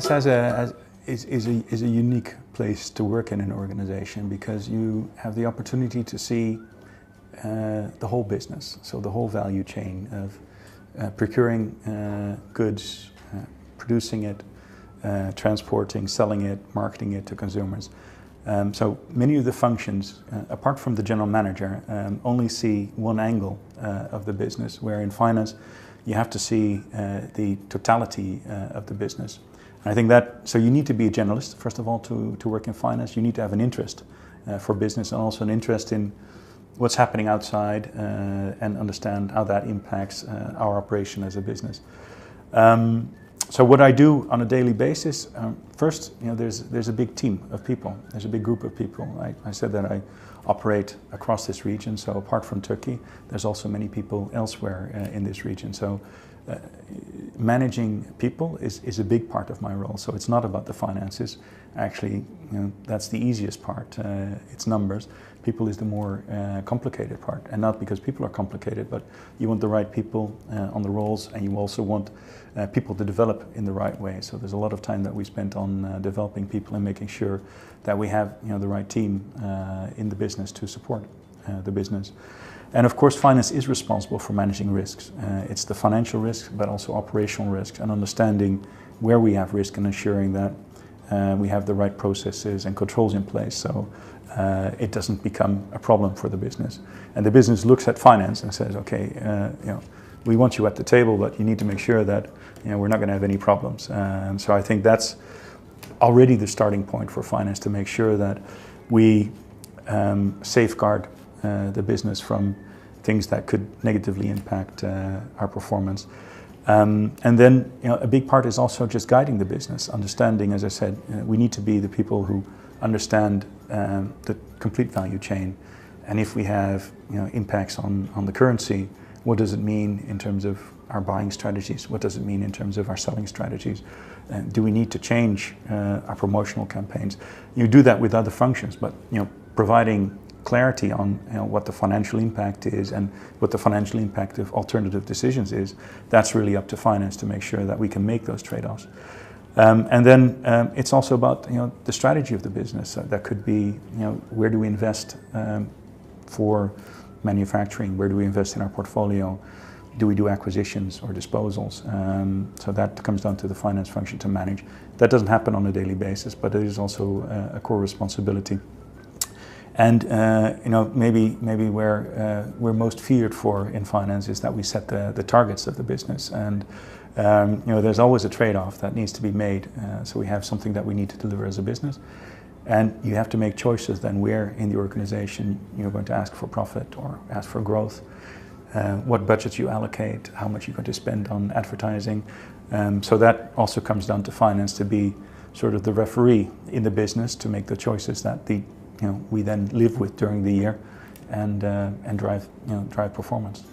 Finance is a unique place to work in an organization because you have the opportunity to see the whole business, so the whole value chain of procuring goods, producing it, transporting, selling it, marketing it to consumers. So many of the functions, apart from the general manager, only see one angle of the business, where in finance you have to see the totality of the business. And I think that, so you need to be a generalist, first of all, to work in finance. You need to have an interest for business and also an interest in what's happening outside and understand how that impacts our operation as a business. So what I do on a daily basis, first, there's a big team of people. There's a big group of people. I said that I operate across this region, so apart from Turkey, there's also many people elsewhere in this region. So managing people is a big part of my role. So it's not about the finances. Actually, that's the easiest part. It's numbers. People is the more complicated part, and not because people are complicated, but you want the right people on the roles, and you also want people to develop in the right way. So there's a lot of time that we spent on developing people and making sure that we have the right team in the business to support the business. And of course, finance is responsible for managing risks. It's the financial risks, but also operational risks, and understanding where we have risk and ensuring that we have the right processes and controls in place, so it doesn't become a problem for the business. And the business looks at finance and says, okay, we want you at the table, but you need to make sure that we're not going to have any problems. So I think that's already the starting point for finance, to make sure that we safeguard the business from things that could negatively impact our performance. And then a big part is also just guiding the business, understanding, as I said, we need to be the people who understand the complete value chain. And if we have impacts on the currency, what does it mean in terms of our buying strategies? What does it mean in terms of our selling strategies? Do we need to change our promotional campaigns? You do that with other functions, but providing clarity on what the financial impact is and what the financial impact of alternative decisions is, that's really up to finance to make sure that we can make those trade-offs. And then it's also about the strategy of the business. That could be where do we invest for manufacturing? Where do we invest in our portfolio? Do we do acquisitions or disposals? So that comes down to the finance function to manage. That doesn't happen on a daily basis, but it is also a core responsibility. And maybe where we're most feared for in finance is that we set the targets of the business, and there's always a trade-off that needs to be made. So we have something that we need to deliver as a business, and you have to make choices then where in the organization you're going to ask for profit or ask for growth, what budgets you allocate, how much you're going to spend on advertising. So that also comes down to finance to be sort of the referee in the business to make the choices that we then live with during the year and drive performance.